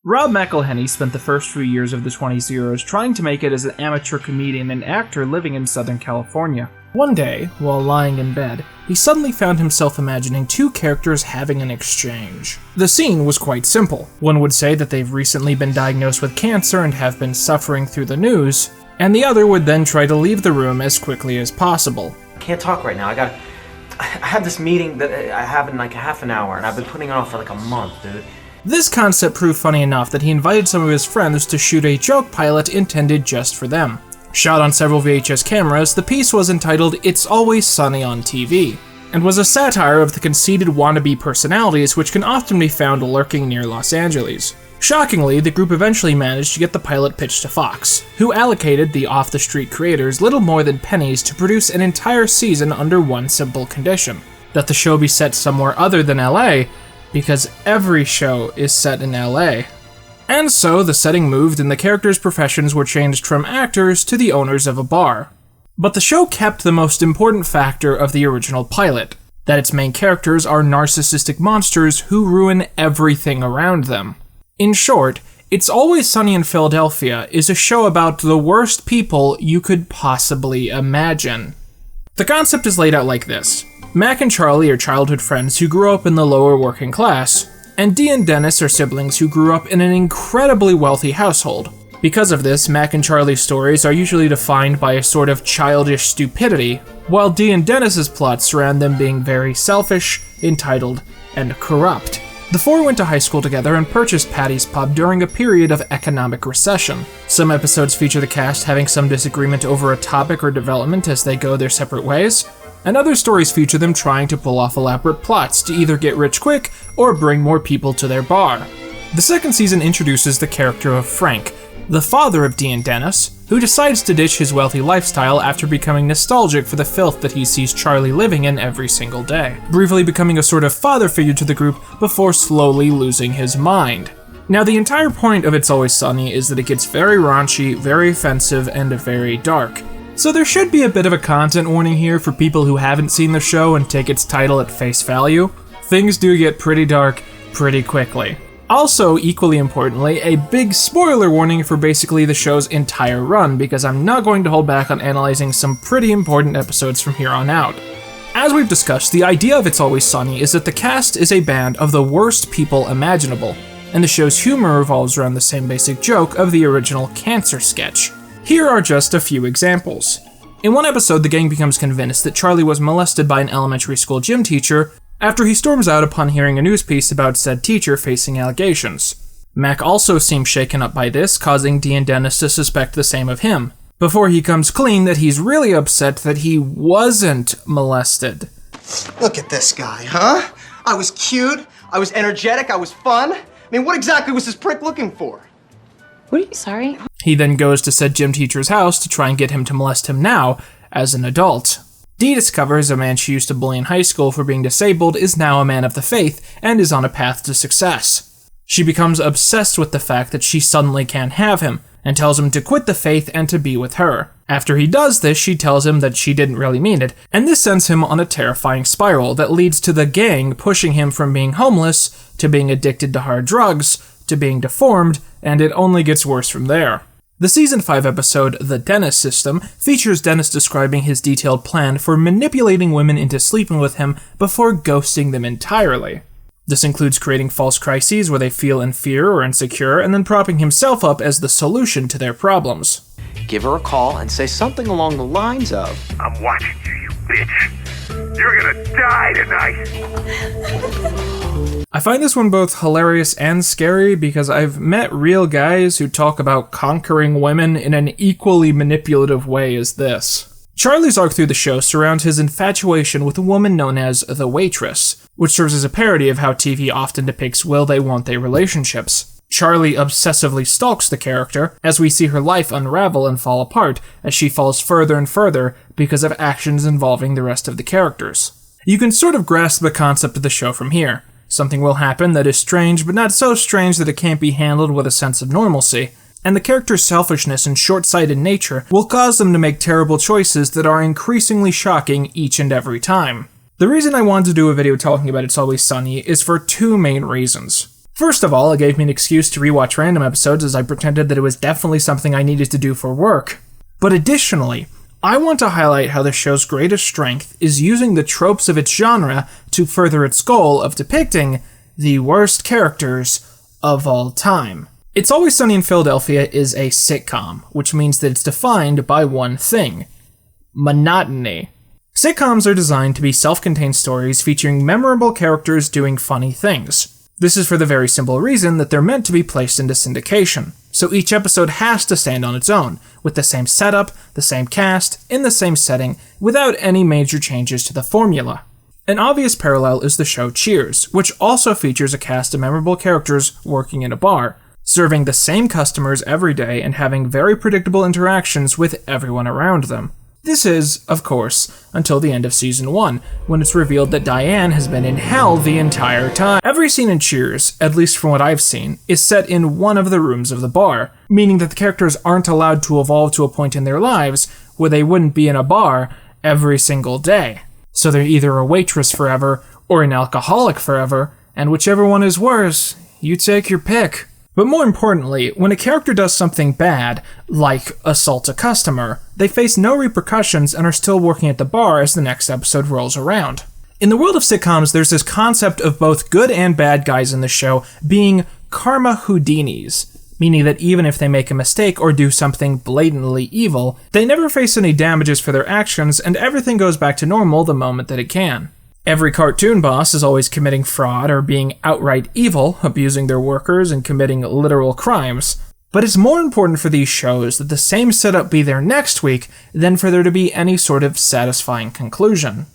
Rob McElhenney spent the first few years of the 20s trying to make it as an amateur comedian and actor living in Southern California. One day, while lying in bed, he suddenly found himself imagining two characters having an exchange. The scene was quite simple. One would say that they've recently been diagnosed with cancer and have been suffering through the news, and the other would then try to leave the room as quickly as possible. I can't talk right now. I have this meeting that I have in like half an hour, and I've been putting it off for like a month, dude. This concept proved funny enough that he invited some of his friends to shoot a joke pilot intended just for them. Shot on several VHS cameras, the piece was entitled It's Always Sunny on TV, and was a satire of the conceited wannabe personalities which can often be found lurking near Los Angeles. Shockingly, the group eventually managed to get the pilot pitched to Fox, who allocated the off-the-street creators little more than pennies to produce an entire season under one simple condition: that the show be set somewhere other than LA, because every show is set in LA. And so the setting moved and the characters' professions were changed from actors to the owners of a bar. But the show kept the most important factor of the original pilot, that its main characters are narcissistic monsters who ruin everything around them. In short, It's Always Sunny in Philadelphia is a show about the worst people you could possibly imagine. The concept is laid out like this. Mac and Charlie are childhood friends who grew up in the lower working class, and Dee and Dennis are siblings who grew up in an incredibly wealthy household. Because of this, Mac and Charlie's stories are usually defined by a sort of childish stupidity, while Dee and Dennis's plots surround them being very selfish, entitled, and corrupt. The four went to high school together and purchased Patty's Pub during a period of economic recession. Some episodes feature the cast having some disagreement over a topic or development as they go their separate ways, and other stories feature them trying to pull off elaborate plots to either get rich quick or bring more people to their bar. The second season introduces the character of Frank, the father of Dee and Dennis, who decides to ditch his wealthy lifestyle after becoming nostalgic for the filth that he sees Charlie living in every single day, briefly becoming a sort of father figure to the group before slowly losing his mind. Now, the entire point of It's Always Sunny is that it gets very raunchy, very offensive, and very dark. So there should be a bit of a content warning here for people who haven't seen the show and take its title at face value. Things do get pretty dark pretty quickly. Also, equally importantly, a big spoiler warning for basically the show's entire run, because I'm not going to hold back on analyzing some pretty important episodes from here on out. As we've discussed, the idea of It's Always Sunny is that the cast is a band of the worst people imaginable, and the show's humor revolves around the same basic joke of the original cancer sketch. Here are just a few examples. In one episode, the gang becomes convinced that Charlie was molested by an elementary school gym teacher after he storms out upon hearing a news piece about said teacher facing allegations. Mac also seems shaken up by this, causing Dee and Dennis to suspect the same of him, before he comes clean that he's really upset that he wasn't molested. Look at this guy, huh? I was cute, I was energetic, I was fun. I mean, what exactly was this prick looking for? What are you, sorry? He then goes to said gym teacher's house to try and get him to molest him now, as an adult. Dee discovers a man she used to bully in high school for being disabled is now a man of the faith and is on a path to success. She becomes obsessed with the fact that she suddenly can't have him, and tells him to quit the faith and to be with her. After he does this, she tells him that she didn't really mean it, and this sends him on a terrifying spiral that leads to the gang pushing him from being homeless, to being addicted to hard drugs, to being deformed, and it only gets worse from there. The Season 5 episode, The Dennis System, features Dennis describing his detailed plan for manipulating women into sleeping with him before ghosting them entirely. This includes creating false crises where they feel in fear or insecure, and then propping himself up as the solution to their problems. Give her a call and say something along the lines of, I'm watching you, you bitch. You're gonna die tonight. I find this one both hilarious and scary because I've met real guys who talk about conquering women in an equally manipulative way as this. Charlie's arc through the show surrounds his infatuation with a woman known as the Waitress, which serves as a parody of how TV often depicts will they won't they relationships. Charlie obsessively stalks the character as we see her life unravel and fall apart as she falls further and further because of actions involving the rest of the characters. You can sort of grasp the concept of the show from here. Something will happen that is strange, but not so strange that it can't be handled with a sense of normalcy, and the character's selfishness and short-sighted nature will cause them to make terrible choices that are increasingly shocking each and every time. The reason I wanted to do a video talking about It's Always Sunny is for two main reasons. First of all, it gave me an excuse to rewatch random episodes as I pretended that it was definitely something I needed to do for work. But additionally, I want to highlight how the show's greatest strength is using the tropes of its genre to further its goal of depicting the worst characters of all time. It's Always Sunny in Philadelphia is a sitcom, which means that it's defined by one thing: monotony. Sitcoms are designed to be self-contained stories featuring memorable characters doing funny things. This is for the very simple reason that they're meant to be placed into syndication, so each episode has to stand on its own, with the same setup, the same cast, in the same setting, without any major changes to the formula. An obvious parallel is the show Cheers, which also features a cast of memorable characters working in a bar, serving the same customers every day and having very predictable interactions with everyone around them. This is, of course, until the end of season 1, when it's revealed that Diane has been in hell the entire time. Every scene in Cheers, at least from what I've seen, is set in one of the rooms of the bar, meaning that the characters aren't allowed to evolve to a point in their lives where they wouldn't be in a bar every single day. So they're either a waitress forever or an alcoholic forever, and whichever one is worse, you take your pick. But more importantly, when a character does something bad, like assault a customer, they face no repercussions and are still working at the bar as the next episode rolls around. In the world of sitcoms, there's this concept of both good and bad guys in the show being karma Houdinis, meaning that even if they make a mistake or do something blatantly evil, they never face any damages for their actions and everything goes back to normal the moment that it can. Every cartoon boss is always committing fraud or being outright evil, abusing their workers and committing literal crimes. But it's more important for these shows that the same setup be there next week than for there to be any sort of satisfying conclusion.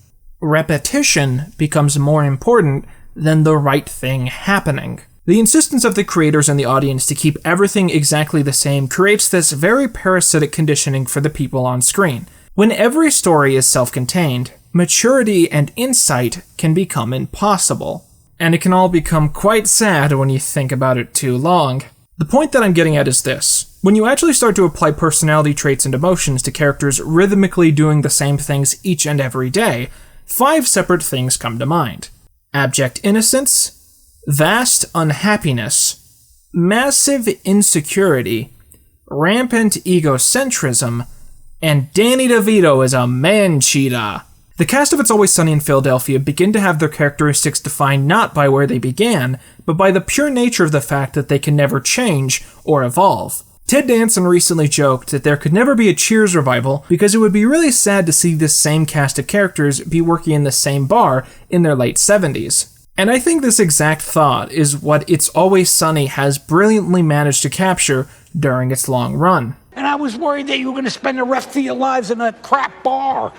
Repetition becomes more important than the right thing happening. The insistence of the creators and the audience to keep everything exactly the same creates this very parasitic conditioning for the people on screen. When every story is self-contained, maturity and insight can become impossible. And it can all become quite sad when you think about it too long. The point that I'm getting at is this. When you actually start to apply personality traits and emotions to characters rhythmically doing the same things each and every day, 5 separate things come to mind: abject innocence, vast unhappiness, massive insecurity, rampant egocentrism, and Danny DeVito is a man-cheetah. The cast of It's Always Sunny in Philadelphia begin to have their characteristics defined not by where they began, but by the pure nature of the fact that they can never change or evolve. Ted Danson recently joked that there could never be a Cheers revival because it would be really sad to see this same cast of characters be working in the same bar in their late 70s. And I think this exact thought is what It's Always Sunny has brilliantly managed to capture during its long run. And I was worried that you were going to spend the rest of your lives in a crap bar.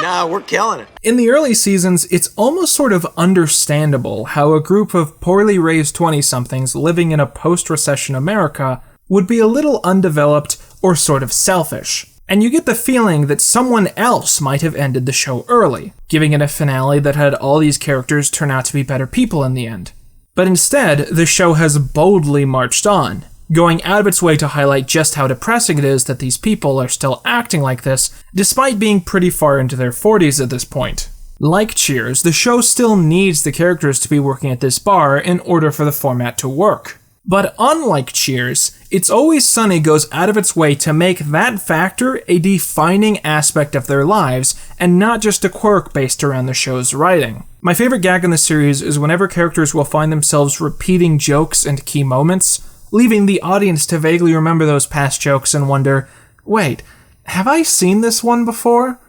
Nah, we're killing it. In the early seasons, it's almost sort of understandable how a group of poorly raised 20-somethings living in a post-recession America would be a little undeveloped or sort of selfish. And you get the feeling that someone else might have ended the show early, giving it a finale that had all these characters turn out to be better people in the end. But instead, the show has boldly marched on, going out of its way to highlight just how depressing it is that these people are still acting like this, despite being pretty far into their 40s at this point. Like Cheers, the show still needs the characters to be working at this bar in order for the format to work. But unlike Cheers, It's Always Sunny goes out of its way to make that factor a defining aspect of their lives, and not just a quirk based around the show's writing. My favorite gag in the series is whenever characters will find themselves repeating jokes and key moments, leaving the audience to vaguely remember those past jokes and wonder, wait, have I seen this one before?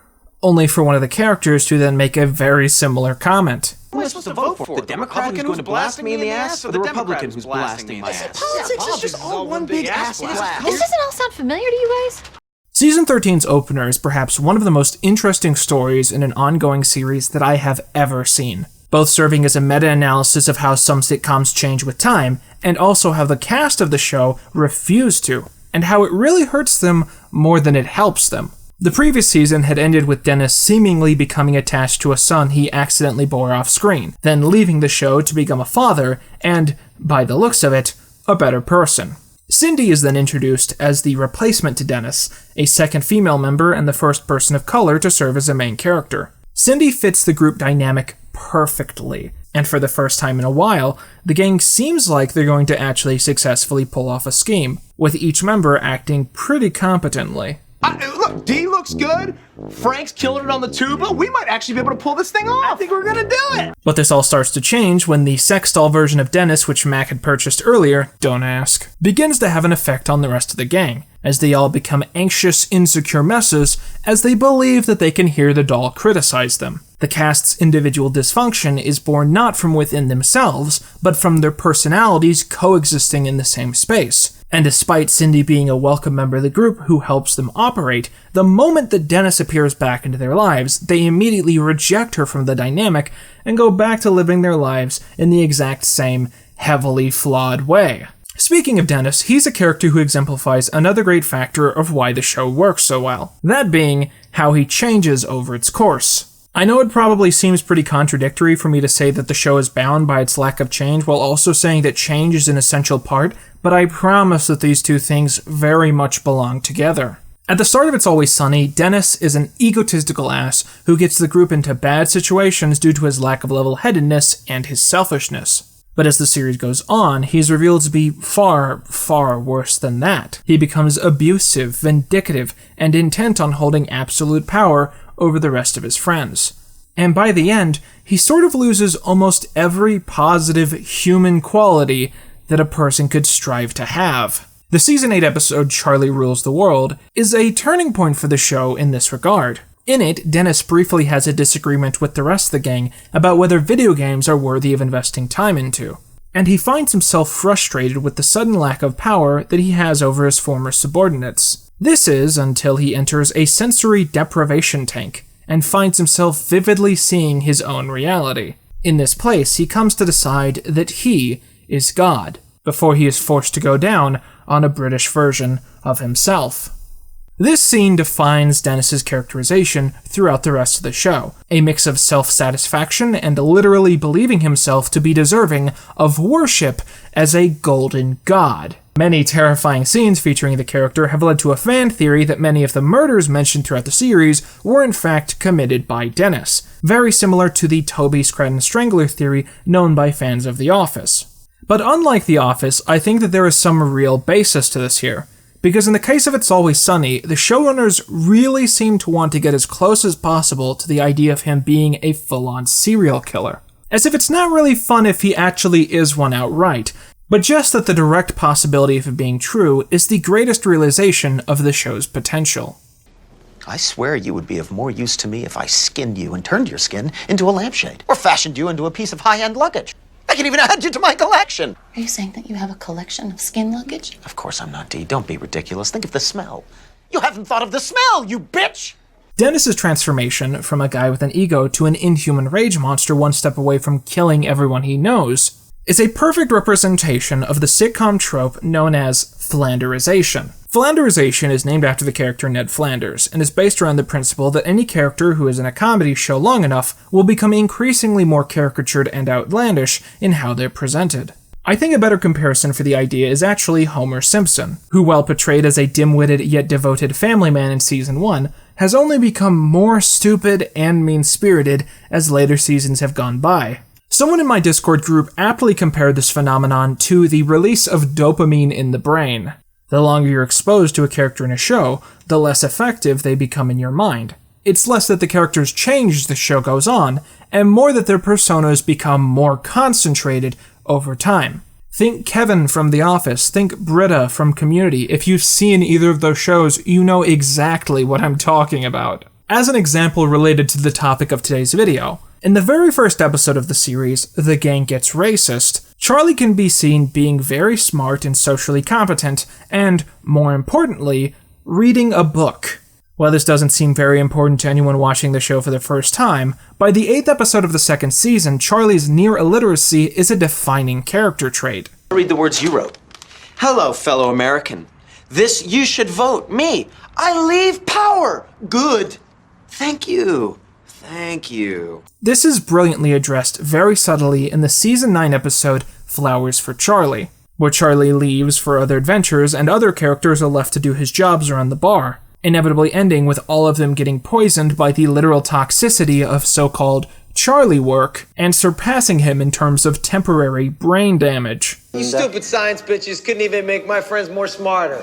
Only for one of the characters to then make a very similar comment. Who am I supposed to vote for? The Democrat who's going to blast me in the ass, or the Republican who's blasting my ass? Politics is just all one big ass blast. This doesn't all sound familiar to you guys? Season 13's opener is perhaps one of the most interesting stories in an ongoing series that I have ever seen, both serving as a meta-analysis of how some sitcoms change with time, and also how the cast of the show refuse to, and how it really hurts them more than it helps them. The previous season had ended with Dennis seemingly becoming attached to a son he accidentally bore off screen, then leaving the show to become a father, and, by the looks of it, a better person. Cindy is then introduced as the replacement to Dennis, a second female member and the first person of color to serve as a main character. Cindy fits the group dynamic perfectly, And for the first time in a while, the gang seems like they're going to actually successfully pull off a scheme, with each member acting pretty competently. Look, D looks good. Frank's killing it on the tuba. We might actually be able to pull this thing off. I think we're gonna do it. But this all starts to change when the sex doll version of Dennis, which Mac had purchased earlier, don't ask, begins to have an effect on the rest of the gang, as they all become anxious, insecure messes as they believe that they can hear the doll criticize them. The cast's individual dysfunction is born not from within themselves, but from their personalities coexisting in the same space. And despite Cindy being a welcome member of the group who helps them operate, the moment that Dennis appears back into their lives, they immediately reject her from the dynamic and go back to living their lives in the exact same heavily flawed way. Speaking of Dennis, he's a character who exemplifies another great factor of why the show works so well, that being how he changes over its course. I know it probably seems pretty contradictory for me to say that the show is bound by its lack of change while also saying that change is an essential part, but I promise that these two things very much belong together. At the start of It's Always Sunny, Dennis is an egotistical ass who gets the group into bad situations due to his lack of level-headedness and his selfishness. But as the series goes on, he's revealed to be far, far worse than that. He becomes abusive, vindictive, and intent on holding absolute power over the rest of his friends. And by the end, he sort of loses almost every positive human quality that a person could strive to have. The Season 8 episode Charlie Rules the World is a turning point for the show in this regard. In it, Dennis briefly has a disagreement with the rest of the gang about whether video games are worthy of investing time into. And he finds himself frustrated with the sudden lack of power that he has over his former subordinates. This is until he enters a sensory deprivation tank and finds himself vividly seeing his own reality. In this place, he comes to decide that he is God, before he is forced to go down on a British version of himself. This scene defines Dennis's characterization throughout the rest of the show, a mix of self-satisfaction and literally believing himself to be deserving of worship as a golden god. Many terrifying scenes featuring the character have led to a fan theory that many of the murders mentioned throughout the series were in fact committed by Dennis, very similar to the Toby Scranton Strangler theory known by fans of The Office. But unlike The Office, I think that there is some real basis to this here. Because in the case of It's Always Sunny, the showrunners really seem to want to get as close as possible to the idea of him being a full-on serial killer. As if it's not really fun if he actually is one outright, but just that the direct possibility of it being true is the greatest realization of the show's potential. I swear you would be of more use to me if I skinned you and turned your skin into a lampshade, or fashioned you into a piece of high-end luggage. I can even add you to my collection. Are you saying that you have a collection of skin luggage? Of course I'm not, Dee. Don't be ridiculous. Think of the smell. You haven't thought of the smell, you bitch! Dennis's transformation from a guy with an ego to an inhuman rage monster one step away from killing everyone he knows is a perfect representation of the sitcom trope known as Flanderization. Flanderization is named after the character Ned Flanders, and is based around the principle that any character who is in a comedy show long enough will become increasingly more caricatured and outlandish in how they're presented. I think a better comparison for the idea is actually Homer Simpson, who, while portrayed as a dim-witted yet devoted family man in Season 1, has only become more stupid and mean-spirited as later seasons have gone by. Someone in my Discord group aptly compared this phenomenon to the release of dopamine in the brain. The longer you're exposed to a character in a show, the less effective they become in your mind. It's less that the characters change as the show goes on, and more that their personas become more concentrated over time. Think Kevin from The Office, think Britta from Community. If you've seen either of those shows, you know exactly what I'm talking about. As an example related to the topic of today's video, in the very first episode of the series, The Gang Gets Racist, Charlie can be seen being very smart and socially competent, and, more importantly, reading a book. While this doesn't seem very important to anyone watching the show for the first time, by the 8th episode of the second season, Charlie's near illiteracy is a defining character trait. Read the words you wrote. Hello, fellow American. This you should vote. Me. I leave power. Good. Thank you. Thank you. This is brilliantly addressed very subtly in the Season 9 episode Flowers for Charlie, where Charlie leaves for other adventures and other characters are left to do his jobs around the bar, inevitably ending with all of them getting poisoned by the literal toxicity of so-called Charlie work, and surpassing him in terms of temporary brain damage. You stupid science bitches couldn't even make my friends more smarter.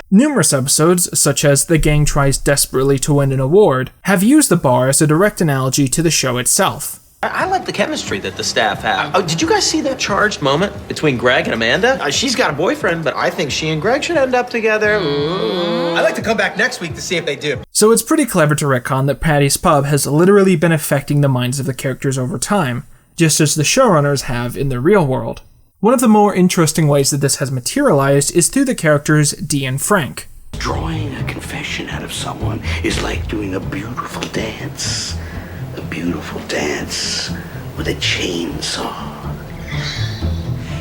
Numerous episodes, such as The Gang Tries Desperately to Win an Award, have used the bar as a direct analogy to the show itself. I like the chemistry that the staff have. Oh, did you guys see that charged moment between Greg and Amanda? She's got a boyfriend, but I think she and Greg should end up together. Ooh. I'd like to come back next week to see if they do. So it's pretty clever to retcon that Patty's Pub has literally been affecting the minds of the characters over time, just as the showrunners have in the real world. One of the more interesting ways that this has materialized is through the characters Dee and Frank. Drawing a confession out of someone is like doing a beautiful dance. A beautiful dance with a chainsaw.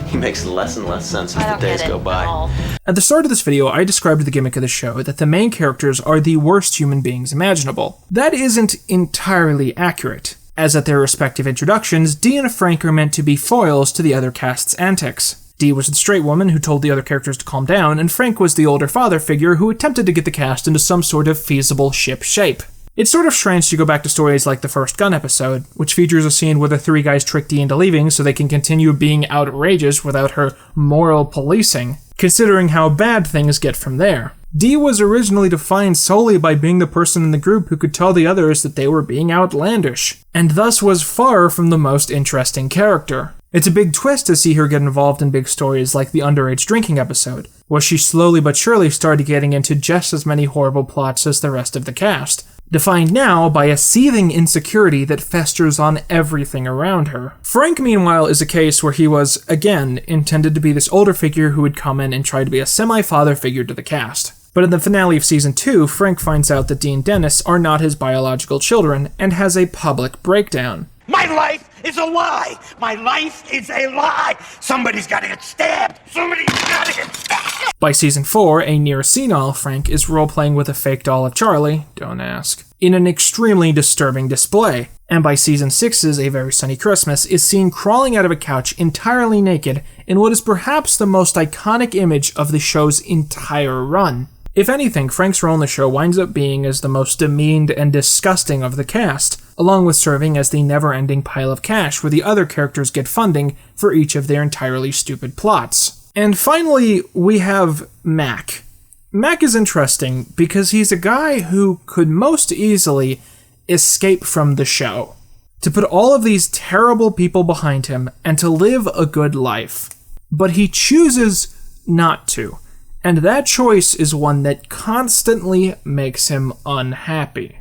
He makes less and less sense as the days go by. At the start of this video, I described the gimmick of the show that the main characters are the worst human beings imaginable. That isn't entirely accurate, as at their respective introductions, Dee and Frank are meant to be foils to the other cast's antics. Dee was the straight woman who told the other characters to calm down, and Frank was the older father figure who attempted to get the cast into some sort of feasible ship shape. It's sort of strange to go back to stories like the First Gun episode, which features a scene where the three guys trick Dee into leaving so they can continue being outrageous without her moral policing, considering how bad things get from there. Dee was originally defined solely by being the person in the group who could tell the others that they were being outlandish, and thus was far from the most interesting character. It's a big twist to see her get involved in big stories like the underage drinking episode, where she slowly but surely started getting into just as many horrible plots as the rest of the cast, defined now by a seething insecurity that festers on everything around her. Frank, meanwhile, is a case where he was, again, intended to be this older figure who would come in and try to be a semi-father figure to the cast. But in the finale of Season 2, Frank finds out that Dee and Dennis are not his biological children and has a public breakdown. My life is a lie! My life is a lie! Somebody's gotta get stabbed! Somebody's gotta get stabbed! By Season 4, a near-senile Frank is role-playing with a fake doll of Charlie, don't ask, in an extremely disturbing display. And by Season 6's A Very Sunny Christmas is seen crawling out of a couch entirely naked in what is perhaps the most iconic image of the show's entire run. If anything, Frank's role in the show winds up being as the most demeaned and disgusting of the cast, along with serving as the never-ending pile of cash where the other characters get funding for each of their entirely stupid plots. And finally, we have Mac. Mac is interesting because he's a guy who could most easily escape from the show, to put all of these terrible people behind him and to live a good life. But he chooses not to. And that choice is one that constantly makes him unhappy.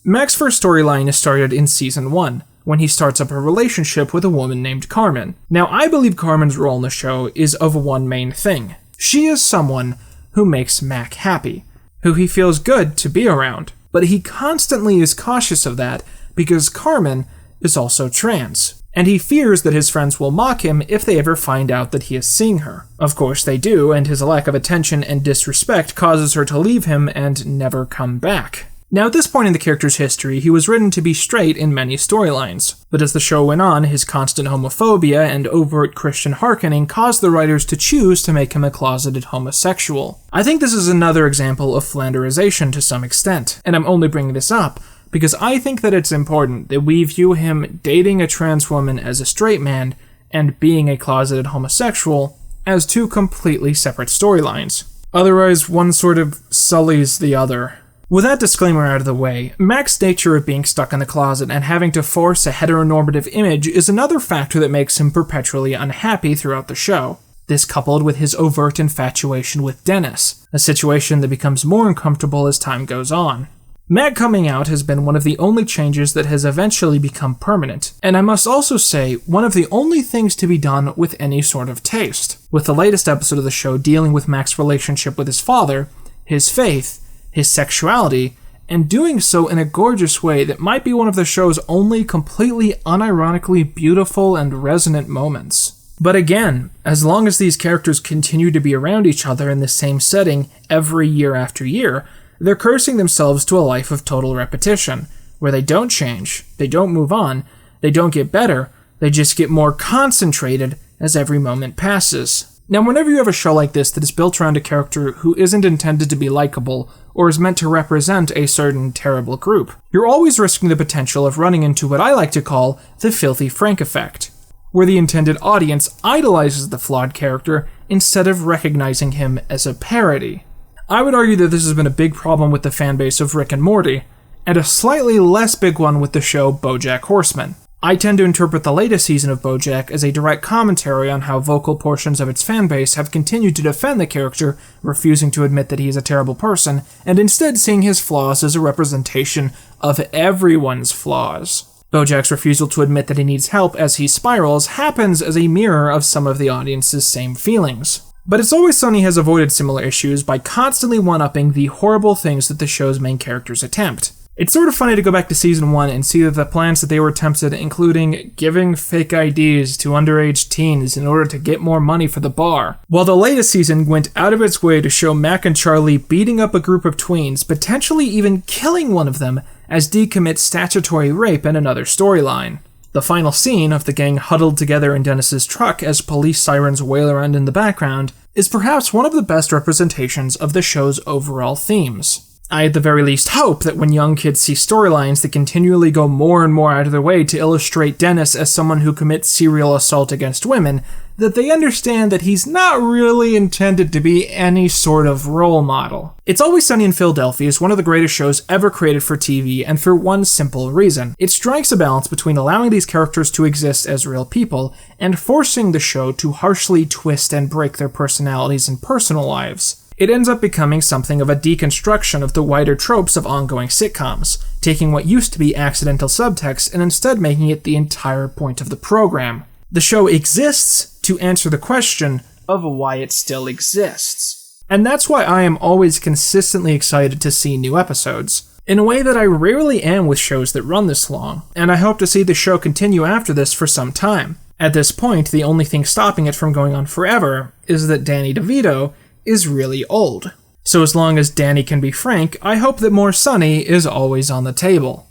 Mac's first storyline is started in Season 1, when he starts up a relationship with a woman named Carmen. Now, I believe Carmen's role in the show is of one main thing. She is someone who makes Mac happy, who he feels good to be around. But he constantly is cautious of that because Carmen is also trans, and he fears that his friends will mock him if they ever find out that he is seeing her. Of course they do, and his lack of attention and disrespect causes her to leave him and never come back. Now, at this point in the character's history, he was written to be straight in many storylines, but as the show went on, his constant homophobia and overt Christian hearkening caused the writers to choose to make him a closeted homosexual. I think this is another example of Flanderization to some extent, and I'm only bringing this up because I think that it's important that we view him dating a trans woman as a straight man and being a closeted homosexual as two completely separate storylines. Otherwise, one sort of sullies the other. With that disclaimer out of the way, Mac's nature of being stuck in the closet and having to force a heteronormative image is another factor that makes him perpetually unhappy throughout the show. This coupled with his overt infatuation with Dennis, a situation that becomes more uncomfortable as time goes on. Mac coming out has been one of the only changes that has eventually become permanent, and I must also say, one of the only things to be done with any sort of taste, with the latest episode of the show dealing with Mac's relationship with his father, his faith, his sexuality, and doing so in a gorgeous way that might be one of the show's only completely unironically beautiful and resonant moments. But again, as long as these characters continue to be around each other in the same setting every year after year, they're cursing themselves to a life of total repetition, where they don't change, they don't move on, they don't get better, they just get more concentrated as every moment passes. Now, whenever you have a show like this that is built around a character who isn't intended to be likable, or is meant to represent a certain terrible group, you're always risking the potential of running into what I like to call the Filthy Frank effect, where the intended audience idolizes the flawed character instead of recognizing him as a parody. I would argue that this has been a big problem with the fanbase of Rick and Morty, and a slightly less big one with the show BoJack Horseman. I tend to interpret the latest season of BoJack as a direct commentary on how vocal portions of its fanbase have continued to defend the character, refusing to admit that he is a terrible person, and instead seeing his flaws as a representation of everyone's flaws. BoJack's refusal to admit that he needs help as he spirals happens as a mirror of some of the audience's same feelings. But It's Always Sunny has avoided similar issues by constantly one-upping the horrible things that the show's main characters attempt. It's sort of funny to go back to season 1 and see that the plans that they were attempted, including giving fake IDs to underage teens in order to get more money for the bar, while the latest season went out of its way to show Mac and Charlie beating up a group of tweens, potentially even killing one of them, as Dee commits statutory rape in another storyline. The final scene of the gang huddled together in Dennis's truck as police sirens wail around in the background is perhaps one of the best representations of the show's overall themes. I at the very least hope that when young kids see storylines that continually go more and more out of their way to illustrate Dennis as someone who commits serial assault against women, that they understand that he's not really intended to be any sort of role model. It's Always Sunny in Philadelphia is one of the greatest shows ever created for TV, and for one simple reason. It strikes a balance between allowing these characters to exist as real people, and forcing the show to harshly twist and break their personalities and personal lives. It ends up becoming something of a deconstruction of the wider tropes of ongoing sitcoms, taking what used to be accidental subtext and instead making it the entire point of the program. The show exists to answer the question of why it still exists. And that's why I am always consistently excited to see new episodes, in a way that I rarely am with shows that run this long, and I hope to see the show continue after this for some time. At this point, the only thing stopping it from going on forever is that Danny DeVito is really old. So as long as Danny can be Frank, I hope that more Sunny is always on the table.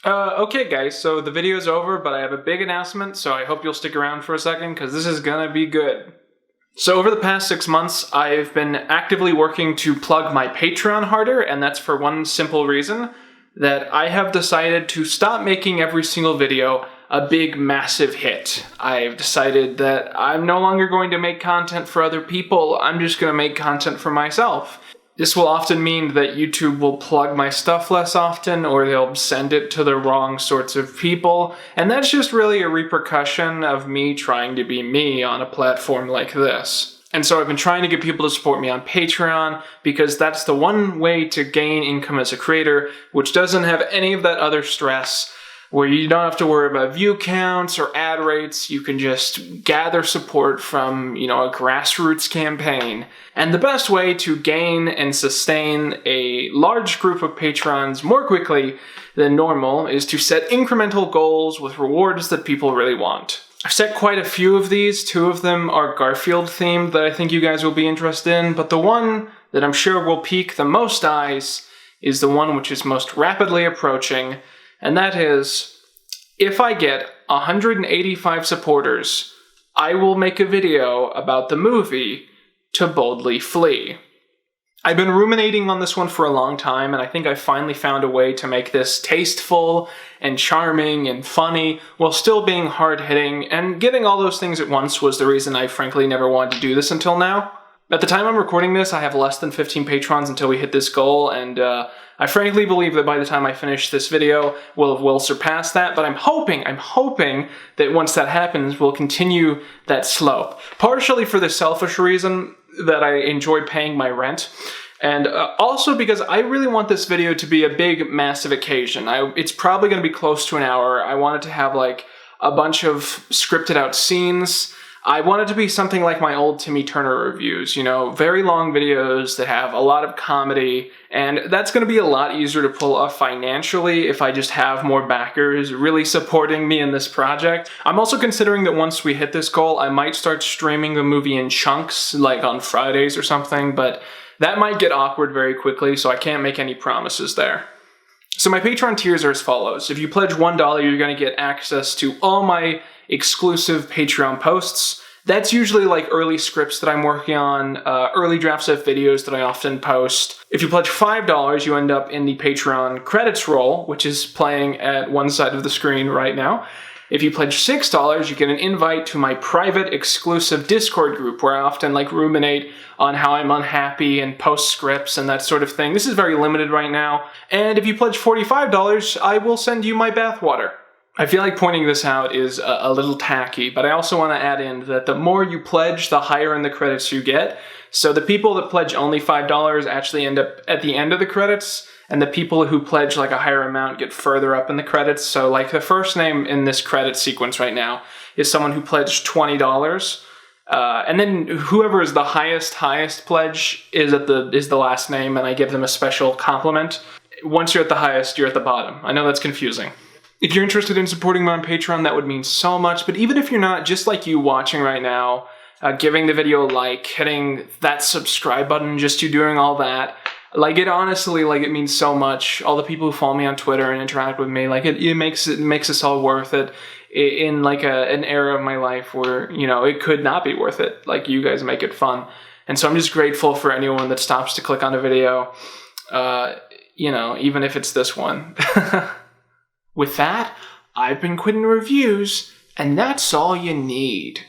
Okay guys, so the video's over, but I have a big announcement, so I hope you'll stick around for a second, because this is gonna be good. So over the past 6 months, I've been actively working to plug my Patreon harder, and that's for one simple reason, that I have decided to stop making every single video a big, massive hit. I've decided that I'm no longer going to make content for other people, I'm just going to make content for myself. This will often mean that YouTube will plug my stuff less often, or they'll send it to the wrong sorts of people, and that's just really a repercussion of me trying to be me on a platform like this. And so I've been trying to get people to support me on Patreon, because that's the one way to gain income as a creator, which doesn't have any of that other stress, where you don't have to worry about view counts or ad rates. You can just gather support from, a grassroots campaign. And the best way to gain and sustain a large group of patrons more quickly than normal is to set incremental goals with rewards that people really want. I've set quite a few of these. 2 of them are Garfield themed that I think you guys will be interested in, but the one that I'm sure will pique the most eyes is the one which is most rapidly approaching, and that is, if I get 185 supporters, I will make a video about the movie To Boldly Flee. I've been ruminating on this one for a long time, and I think I finally found a way to make this tasteful and charming and funny while still being hard-hitting, and getting all those things at once was the reason I frankly never wanted to do this until now. At the time I'm recording this, I have less than 15 patrons until we hit this goal, and I frankly believe that by the time I finish this video, we'll surpass that, but I'm hoping that once that happens, we'll continue that slope. Partially for the selfish reason that I enjoy paying my rent, and also because I really want this video to be a big, massive occasion. It's probably going to be close to an hour. I want it to have like a bunch of scripted out scenes. I want it to be something like my old Timmy Turner reviews, very long videos that have a lot of comedy, and that's going to be a lot easier to pull off financially if I just have more backers really supporting me in this project. I'm also considering that once we hit this goal, I might start streaming the movie in chunks, like on Fridays or something, but that might get awkward very quickly, so I can't make any promises there. So my Patreon tiers are as follows. If you pledge $1, you're going to get access to all my exclusive Patreon posts. That's usually like early scripts that I'm working on, early drafts of videos that I often post. If you pledge $5, you end up in the Patreon credits roll, which is playing at one side of the screen right now. If you pledge $6, you get an invite to my private exclusive Discord group where I often like ruminate on how I'm unhappy and post scripts and that sort of thing. This is very limited right now. And if you pledge $45, I will send you my bathwater. I feel like pointing this out is a little tacky, but I also want to add in that the more you pledge, the higher in the credits you get. So the people that pledge only $5 actually end up at the end of the credits, and the people who pledge like a higher amount get further up in the credits. So like the first name in this credit sequence right now is someone who pledged $20. And then whoever is the highest pledge is the last name, and I give them a special compliment. Once you're at the highest, you're at the bottom. I know that's confusing. If you're interested in supporting me on Patreon, that would mean so much. But even if you're not, just like you watching right now, giving the video a like, hitting that subscribe button, just you doing all that, like it honestly, like it means so much. All the people who follow me on Twitter and interact with me, like it makes this all worth it in like an era of my life where, you know, it could not be worth it. Like you guys make it fun. And so I'm just grateful for anyone that stops to click on a video, you know, even if it's this one. With that, I've been Quentin Reviews, and that's all you need.